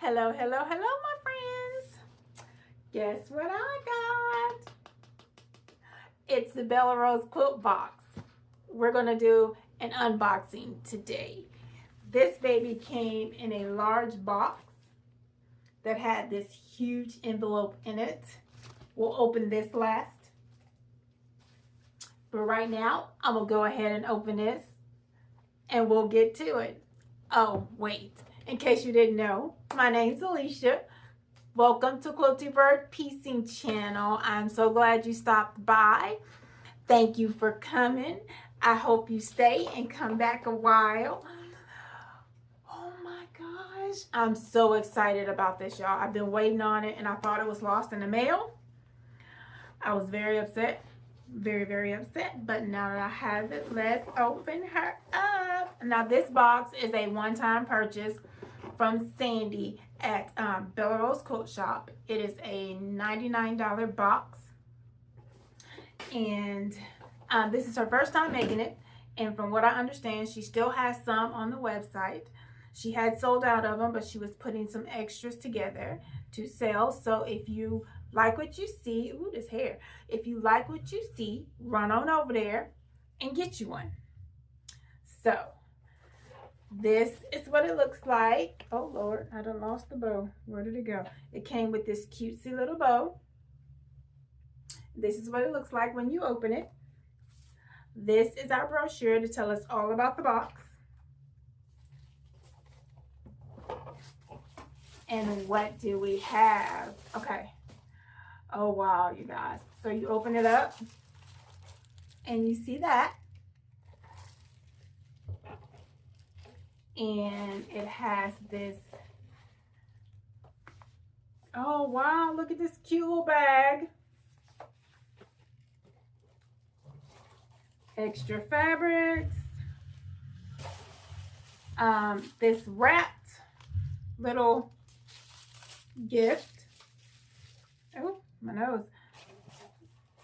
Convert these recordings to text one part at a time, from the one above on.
Hello, hello, hello, my friends. Guess what I got? It's the Bella Rose quilt box. We're going to do an unboxing today. This baby came in a large box that had this huge envelope in it. We'll open this last. But right now, I'm going to go ahead and open this and we'll get to it. Oh, wait. In case you didn't know, my name's Alicia. Welcome to Quilty Bird Piecing Channel. I'm so glad you stopped by. Thank you for coming. I hope you stay and come back a while. Oh my gosh. I'm so excited about this, y'all. I've been waiting on it and I thought it was lost in the mail. I was very upset. Very upset. But now that I have it, let's open her up. Now this box is a one-time purchase from Sandy at Bella Rose Quilt Shop. It is a $99 box. And this is her first time making it. And from what I understand, she still has some on the website. She had sold out of them, but she was putting some extras together to sell. So if you like what you see, ooh, this hair. If you like what you see, run on over there and get you one. So this is what it looks like. Oh Lord, I done lost the bow. Where did it go? It came with this cutesy little bow. This is what it looks like when you open it. This is our brochure to tell us all about the box. And what do we have? Okay. Oh wow, you guys. So you open it up and you see that. And it has this, oh wow, look at this cute little bag. Extra fabrics. This wrapped little gift. Oh, my nose.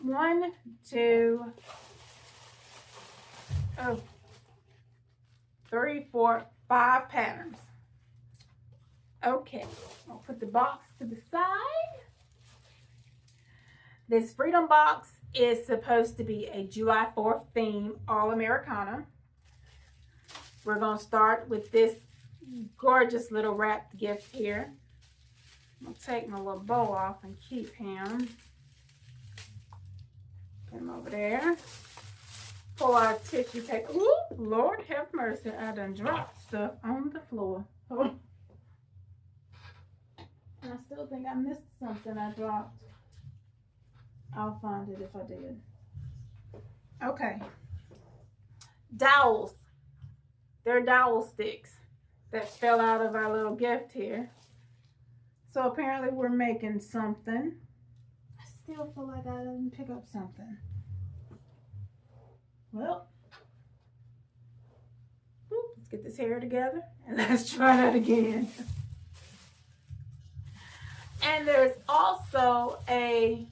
1, 2, 3, 4, 5 patterns. Okay, I'll put the box to the side. This Freedom Box is supposed to be a July 4th theme, all Americana. We're going to start with this gorgeous little wrapped gift here. I'll take my little bow off and keep him. Put him over there. Pull out tissue paper. Ooh, Lord have mercy. I done dropped stuff on the floor. Oh. I still think I missed something I dropped. I'll find it if I did. Okay. Dowels. They're dowel sticks that fell out of our little gift here. So apparently we're making something. I still feel like I didn't pick up something. Well, let's get this hair together and let's try that again. And there's also a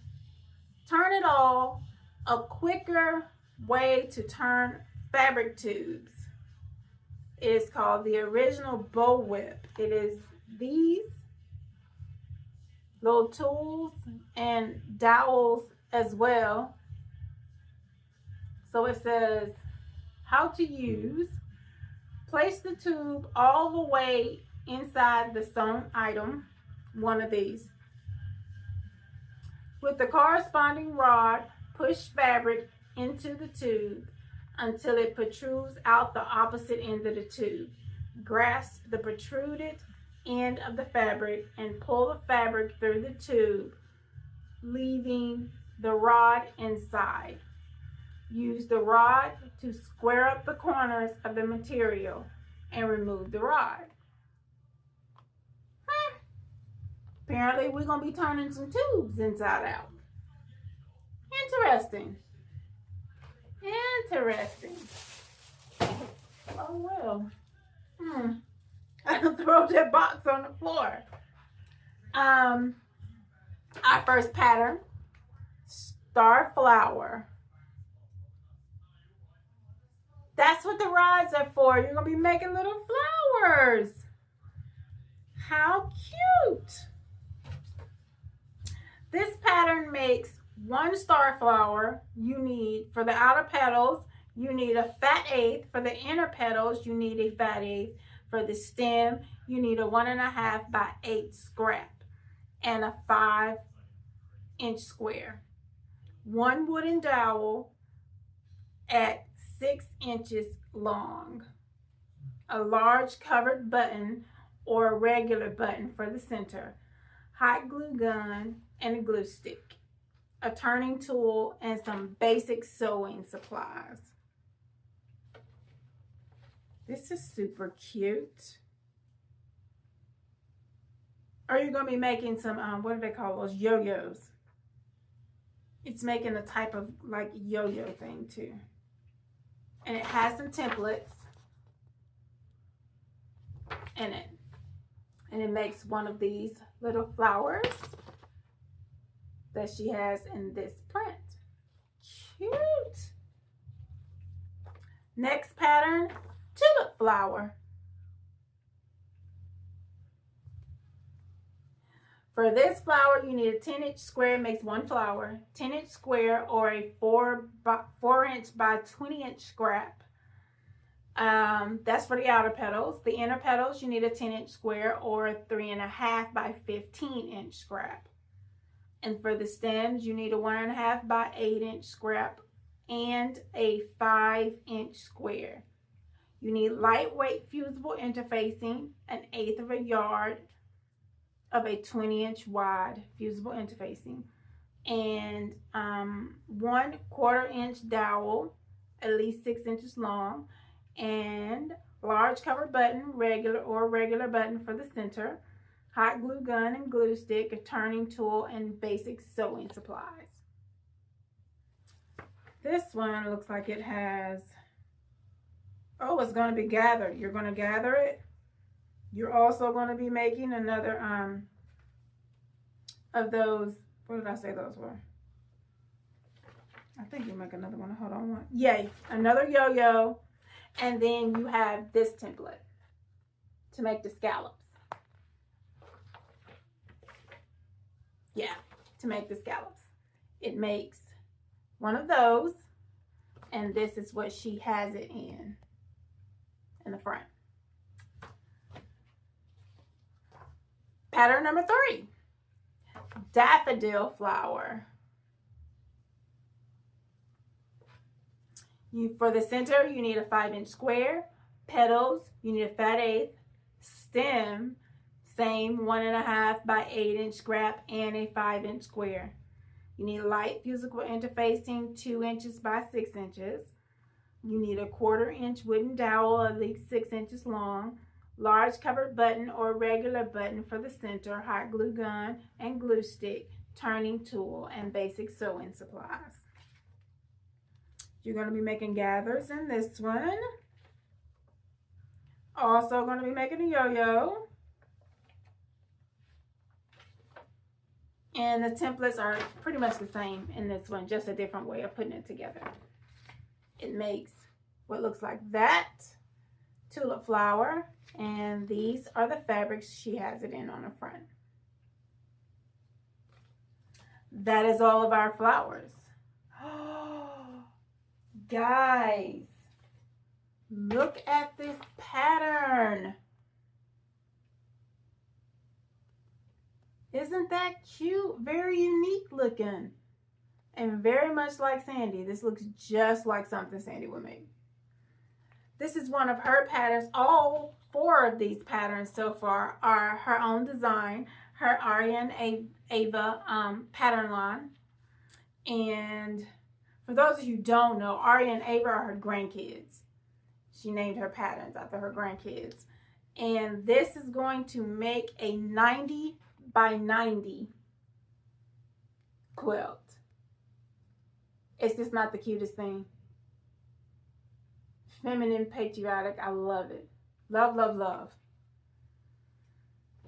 Turn It All, a quicker way to turn fabric tubes. It is called the Original Bow Whip. It is these little tools and dowels as well. So it says how to use. Place the tube all the way inside the sewn item, one of these. With the corresponding rod, push fabric into the tube until it protrudes out the opposite end of the tube. Grasp the protruded end of the fabric and pull the fabric through the tube, leaving the rod inside. Use the rod to square up the corners of the material and remove the rod. Apparently we're going to be turning some tubes inside out. Interesting. Interesting. Oh well. I throw that box on the floor. Our first pattern, Star Flower. That's what the rods are for. You're going to be making little flowers. How cute! This pattern makes one star flower. You need, for the outer petals, you need a fat eighth. For the inner petals, you need a fat eighth. For the stem, you need a 1.5 by 8 scrap and a 5-inch square. One wooden dowel at 6 inches long. A large covered button or a regular button for the center. Hot glue gun and a glue stick. A turning tool and some basic sewing supplies. This is super cute. Are you going to be making some, what do they call those? Yo-yos. It's making a type of like yo-yo thing too. And it has some templates in it. And it makes one of these little flowers that she has in this print. Cute. Next pattern, tulip flower. For this flower, you need a 10-inch square, makes one flower, 10-inch square, or a 4-inch by 20-inch scrap. That's for the outer petals. The inner petals, you need a 10-inch square or a 3.5 by 15-inch scrap. And for the stems, you need a 1.5 by 8-inch scrap and a 5-inch square. You need lightweight fusible interfacing, 1/8 of a yard of a 20-inch wide fusible interfacing, and 1/4 inch dowel, at least 6 inches long, and large covered button, regular button for the center, hot glue gun and glue stick, a turning tool, and basic sewing supplies. This one looks like it has, oh, it's going to be gathered. You're going to gather it. You're also going to be making another of those, what did I say those were? I think you make another one. Hold on. Yay, another yo-yo. And then you have this template to make the scallops. Yeah, to make the scallops. It makes one of those, and this is what she has it in the front. Pattern number 3, daffodil flower. For the center, you need a 5-inch square. Petals, you need a fat eighth. Stem, same 1.5 by 8-inch scrap and a 5-inch square. You need light fusible interfacing, 2 inches by 6 inches. You need a 1/4 inch wooden dowel, at least 6 inches long. Large covered button or regular button for the center, hot glue gun and glue stick, turning tool, and basic sewing supplies. You're going to be making gathers in this one. Also going to be making a yo-yo. And the templates are pretty much the same in this one, just a different way of putting it together. It makes what looks like that tulip flower, and these are the fabrics she has it in on the front. That is all of our flowers. Guys, look at this pattern. Isn't that cute? Very unique looking. And very much like Sandy. This looks just like something Sandy would make. This is one of her patterns. All 4 of these patterns so far are her own design. Her Aria and Ava pattern line. And for those of you who don't know, Aria and Ava are her grandkids. She named her patterns after her grandkids. And this is going to make a 90 by 90 quilt. It's just not the cutest thing. Feminine, patriotic. I love it. Love, love, love.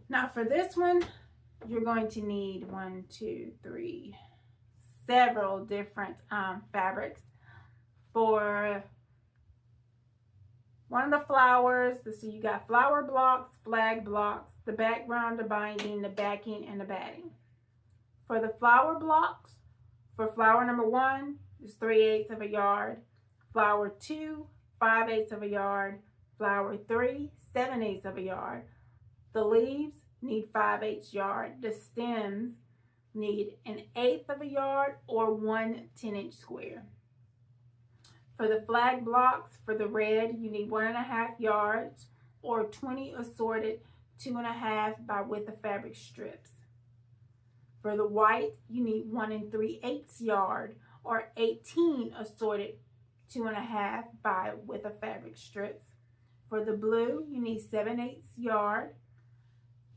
Now for this one, you're going to need 1, 2, 3, several different fabrics. For one of the flowers. So you got flower blocks, flag blocks, the background, the binding, the backing, and the batting. For the flower blocks, for flower number 1 is 3/8 of a yard. Flower 2, 5/8 of a yard. Flower 3, 7/8 of a yard. The leaves need 5/8 yard. The stems need 1/8 of a yard or 1 10-inch square. For the flag blocks, for the red, you need 1.5 yards or 20 assorted 2.5 by width of fabric strips. For the white, you need 1 3/8 yard or 18 assorted 2.5 by width of fabric strips. For the blue, you need 7/8 yard,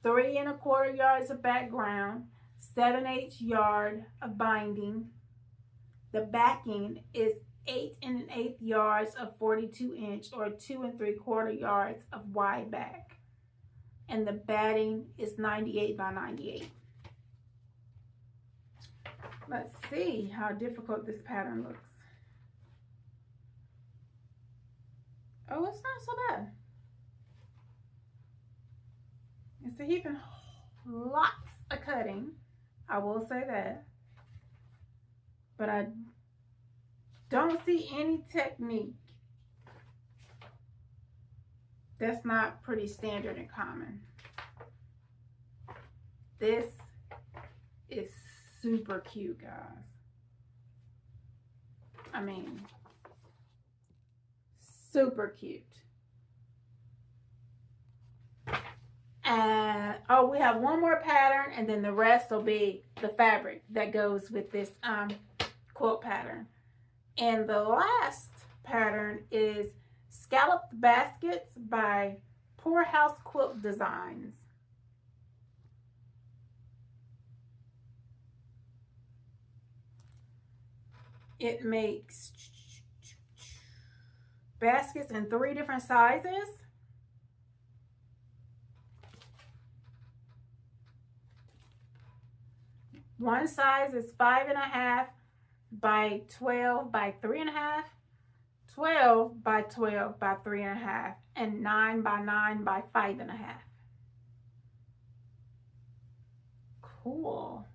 3 1/4 yards of background, 7/8 yard of binding. The backing is 8 1/8 yards of 42-inch or 2 3/4 yards of wide back. And the batting is 98 by 98. Let's see how difficult this pattern looks. Oh, it's not so bad. It's a heaping lots of cutting, I will say that. But I don't see any technique that's not pretty standard and common. This is super cute, guys. I mean, super cute. And oh, we have one more pattern, and then the rest will be the fabric that goes with this quilt pattern. And the last pattern is Scalloped Baskets by Poorhouse Quilt Designs. It makes baskets in 3 different sizes. One size is 5.5 by 12 by 3.5, 12 by 12 by 3.5, and 9 by 9 by 5.5. Cool.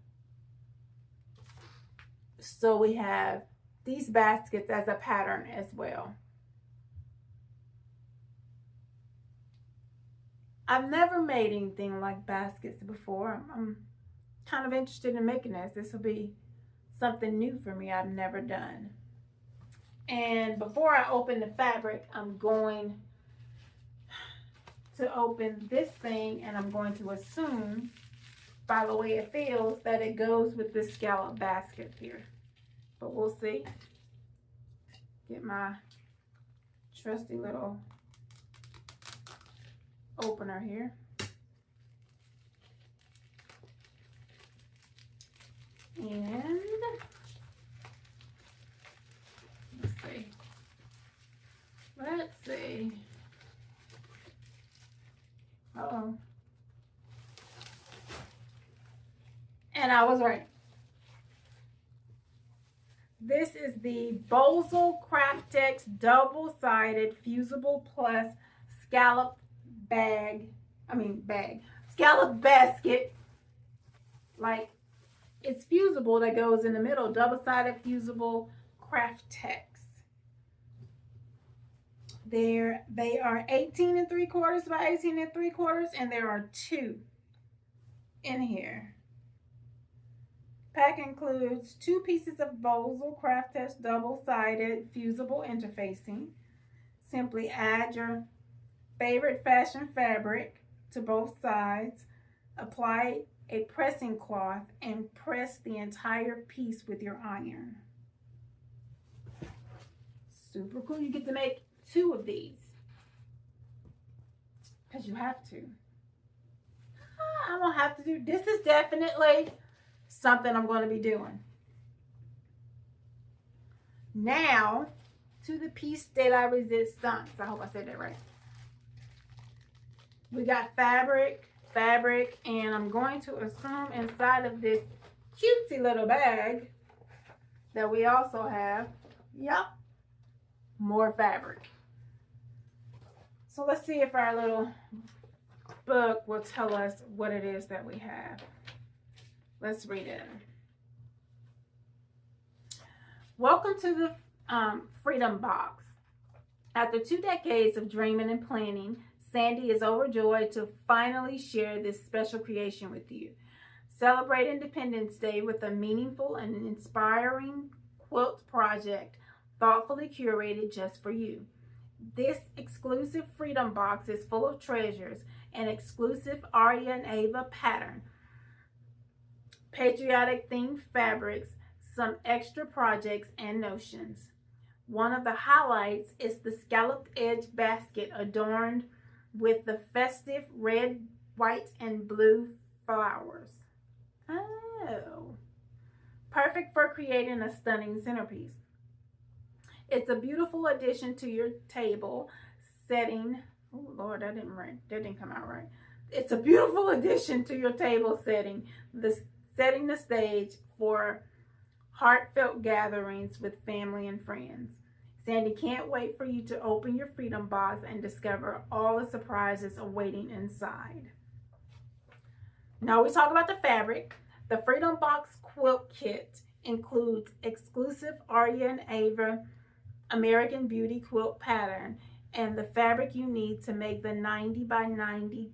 So we have these baskets as a pattern as well. I've never made anything like baskets before. I'm kind of interested in making this. This will be something new for me I've never done. And before I open the fabric, I'm going to open this thing, and I'm going to assume by the way it feels that it goes with this scallop basket here. But we'll see. Get my trusty little opener here. And let's see. Let's see. Uh-oh. And I was right. This is the Bosal Craftex double-sided fusible plus scallop scallop basket. Like, it's fusible that goes in the middle. Double-sided fusible Craftex. They are 18 3/4 by 18 3/4, and there are 2 in here. Pack includes 2 pieces of Bosal Craftex double-sided fusible interfacing. Simply add your favorite fashion fabric to both sides. Apply a pressing cloth and press the entire piece with your iron. Super cool. You get to make 2 of these because you have to. I'm gonna have to do this. Is definitely something I'm going to be doing. Now to the piece de la resistance. I hope I said that right. We got fabric, and I'm going to assume inside of this cutesy little bag that we also have, yep, more fabric. So let's see if our little book will tell us what it is that we have. Let's read it. Welcome to the Freedom Box. After 2 decades of dreaming and planning, Sandy is overjoyed to finally share this special creation with you. Celebrate Independence Day with a meaningful and inspiring quilt project thoughtfully curated just for you. This exclusive Freedom Box is full of treasures, an exclusive Aria and Ava pattern, patriotic themed fabrics, some extra projects and notions. One of the highlights is the scalloped edge basket adorned with the festive red, white, and blue flowers. Oh, perfect for creating a stunning centerpiece. It's a beautiful addition to your table setting. Oh Lord, that didn't come out right. It's a beautiful addition to your table setting, setting the stage for heartfelt gatherings with family and friends. Sandy can't wait for you to open your Freedom Box and discover all the surprises awaiting inside. Now we talk about the fabric. The Freedom Box quilt kit includes exclusive Aria and Ava American Beauty quilt pattern and the fabric you need to make the 90 by 90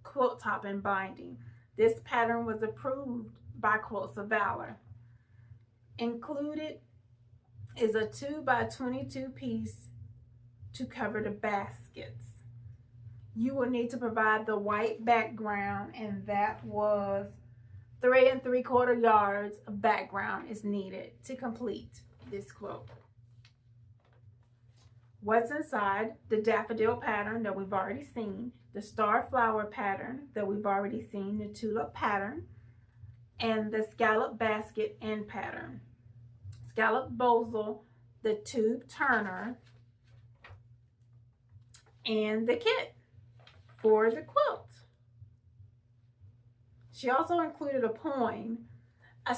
quilt top and binding. This pattern was approved by Quilts of Valor. Included is a 2 by 22 piece to cover the baskets. You will need to provide the white background, and that was 3 3/4 yards of background is needed to complete this quilt. What's inside? The daffodil pattern that we've already seen, the star flower pattern that we've already seen, the tulip pattern, and the scallop basket end pattern. Scallop Bosal, the tube turner, and the kit for the quilt. She also included a poem, a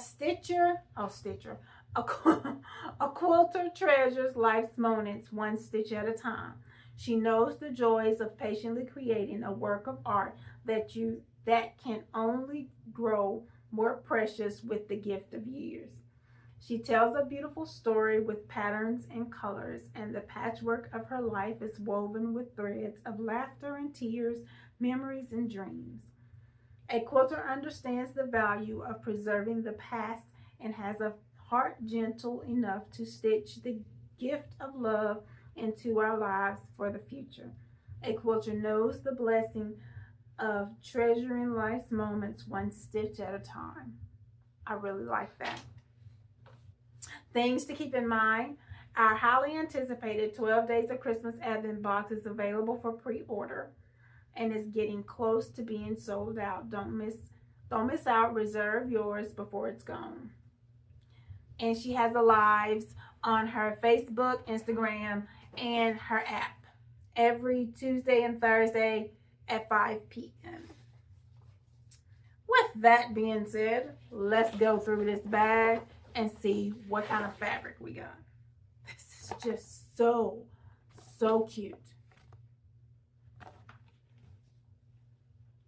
quilter treasures life's moments one stitch at a time. She knows the joys of patiently creating a work of art that can only grow more precious with the gift of years. She tells a beautiful story with patterns and colors, and the patchwork of her life is woven with threads of laughter and tears, memories and dreams. A quilter understands the value of preserving the past and has a heart gentle enough to stitch the gift of love into our lives for the future. A quilter knows the blessing of treasuring life's moments one stitch at a time. I really like that. Things to keep in mind. Our highly anticipated 12 Days of Christmas Advent box is available for pre-order and is getting close to being sold out. Don't miss out. Reserve yours before it's gone. And she has the lives on her Facebook, Instagram, and her app every Tuesday and Thursday at 5 p.m. With that being said, let's go through this bag and see what kind of fabric we got. This is just so cute.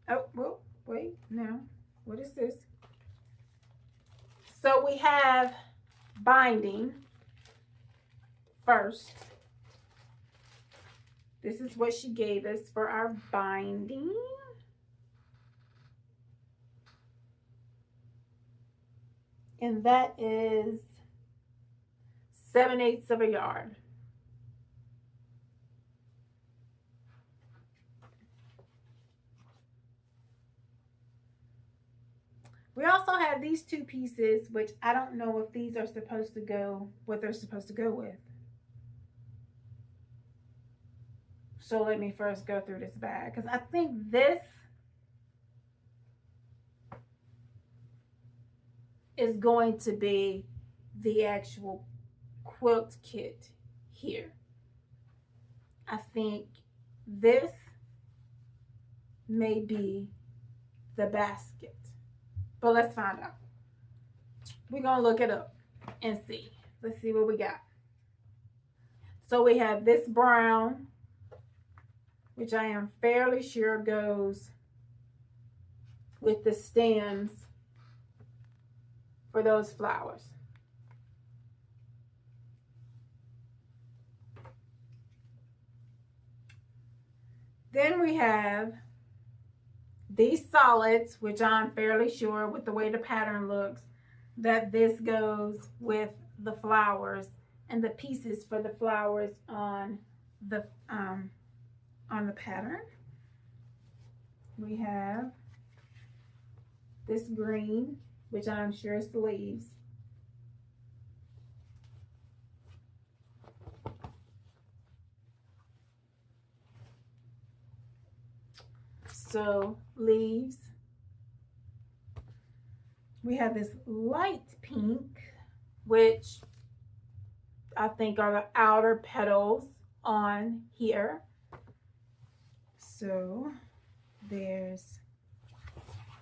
Oh, well, wait, now, what is this? So we have binding first. This is what she gave us for our binding. And that is 7/8 of a yard. We also have these two pieces, which I don't know if these are supposed to go, what they're supposed to go with. So let me first go through this bag, because I think this is going to be the actual quilt kit here. I think this may be the basket, but let's find out. We're gonna look it up and see. Let's see what we got. So we have this brown which I am fairly sure goes with the stems for those flowers. Then we have these solids, which I'm fairly sure with the way the pattern looks, that this goes with the flowers and the pieces for the flowers on the pattern. We have this green, which I'm sure is the leaves. So leaves. We have this light pink, which I think are the outer petals on here. So there's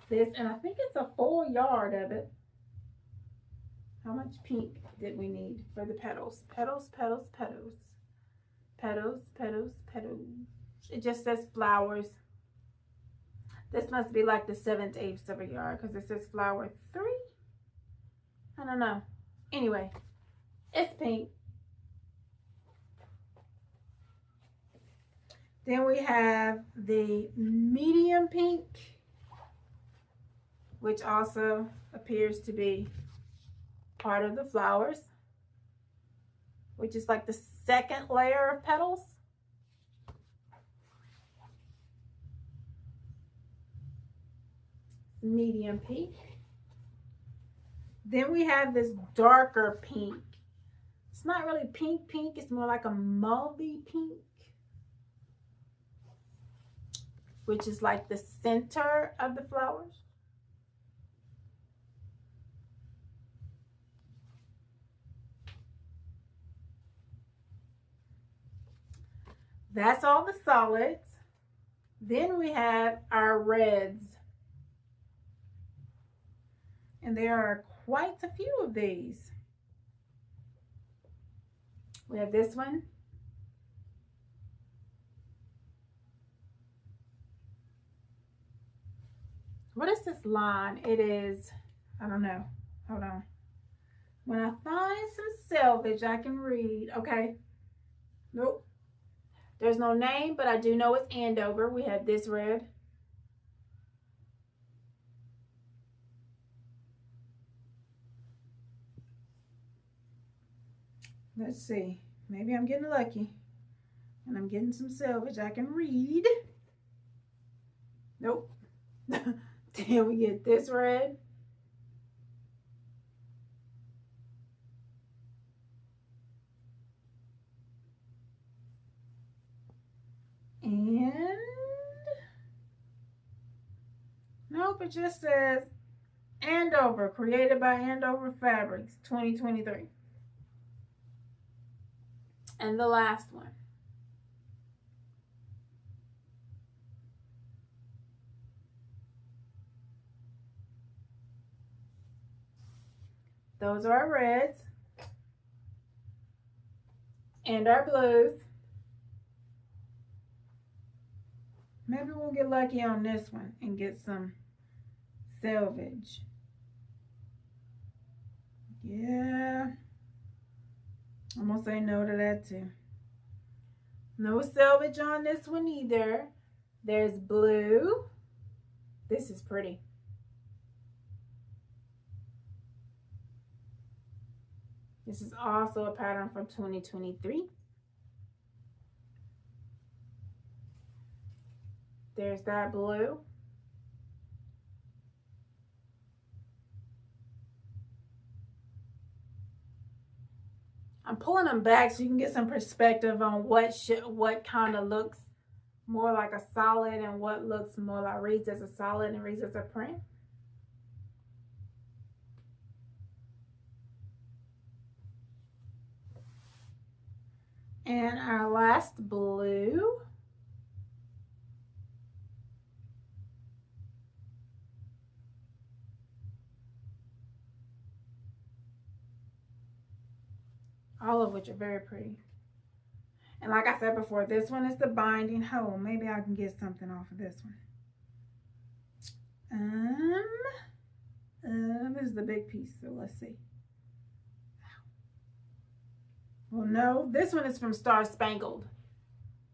this, and I think it's a full yard of it. How much pink did we need for the petals? Petals, petals, petals. Petals, petals, petals. It just says flowers. This must be like the 7/8 of a yard because it says flower 3. I don't know. Anyway, it's pink. Then we have the medium pink, which also appears to be part of the flowers, which is like the second layer of petals. Medium pink. Then we have this darker pink. It's not really pink pink, it's more like a mauvey pink, which is like the center of the flowers. That's all the solids. Then we have our reds. And there are quite a few of these. We have this one. What is this line? It is, I don't know. Hold on. When I find some selvage, I can read. Okay. Nope. There's no name, but I do know it's Andover. We have this red. Let's see. Maybe I'm getting lucky. And I'm getting some selvage I can read. Nope. Then we get this red. And nope, it just says Andover, created by Andover Fabrics, 2023. And the last one. Those are our reds and our blues. Maybe we'll get lucky on this one and get some selvage. Yeah. I'm gonna say no to that too. No selvage on this one either. There's blue. This is pretty. This is also a pattern from 2023. There's that blue. I'm pulling them back so you can get some perspective on what kind of looks more like a solid and what looks more like reads as a solid and reads as a print. And our last blue. All of which are very pretty. And like I said before, this one is the binding hole. Maybe I can get something off of this one. This is the big piece, so let's see. Well, no, this one is from Star Spangled,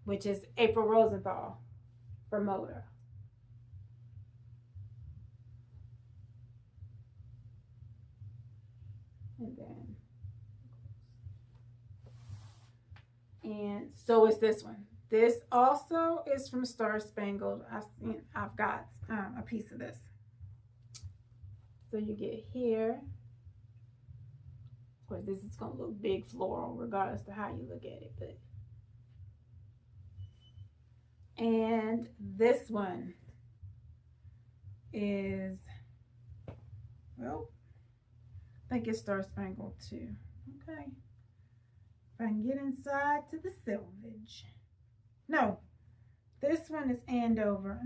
which is April Rosenthal for Moda. And so is this one. This also is from Star Spangled. I've got a piece of this. So you get here. Of course, this is going to look big floral regardless of how you look at it. But and this one is, well, I think it's Star Spangled too. Okay. If I can get inside to the selvage. No, this one is Andover.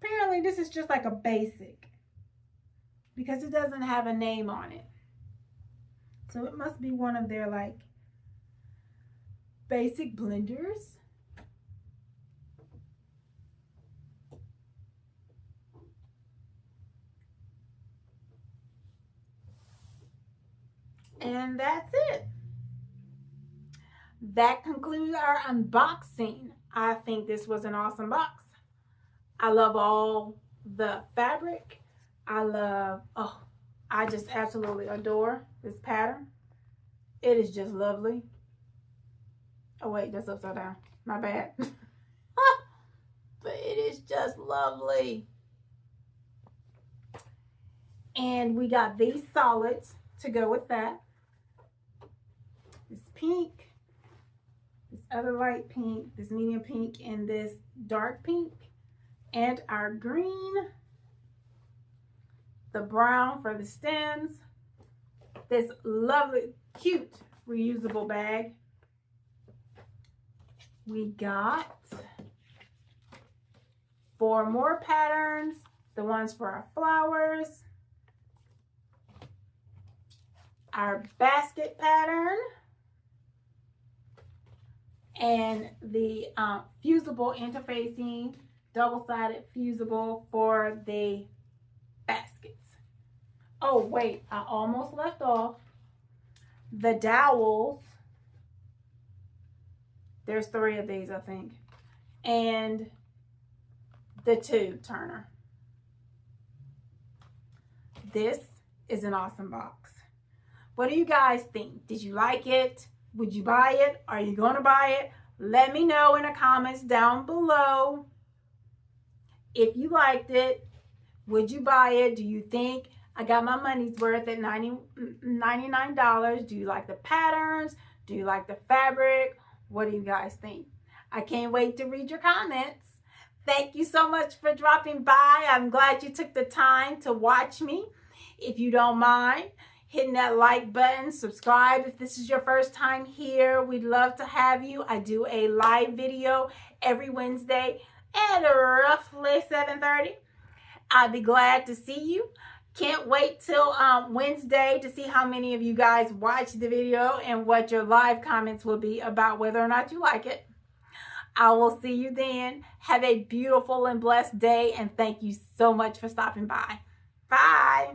Apparently this is just like a basic because it doesn't have a name on it. So it must be one of their like basic blenders. And that's it. That concludes our unboxing. I think this was an awesome box. I love all the fabric. I just absolutely adore this pattern. It is just lovely. Oh wait, that's upside down. My bad. But it is just lovely. And we got these solids to go with that. This pink, this other light pink, this medium pink, and this dark pink. And our green, the brown for the stems, this lovely, cute, reusable bag. We got 4 more patterns, the ones for our flowers, our basket pattern, and the fusible interfacing, double-sided fusible for the baskets. Oh wait, I almost left off the dowels. There's 3 of these, I think, and the tube turner. This is an awesome box. What do you guys think? Did you like it? Would you buy it? Are you going to buy it? Let me know in the comments down below. If you liked it, would you buy it? Do you think I got my money's worth at $99? Do you like the patterns? Do you like the fabric? What do you guys think? I can't wait to read your comments. Thank you so much for dropping by. I'm glad you took the time to watch me. If you don't mind hitting that like button, subscribe if this is your first time here. We'd love to have you. I do a live video every Wednesday at roughly 7:30. I'd be glad to see you. Can't wait till Wednesday to see how many of you guys watch the video and what your live comments will be about whether or not you like it. I will see you then. Have a beautiful and blessed day, and thank you so much for stopping by. Bye.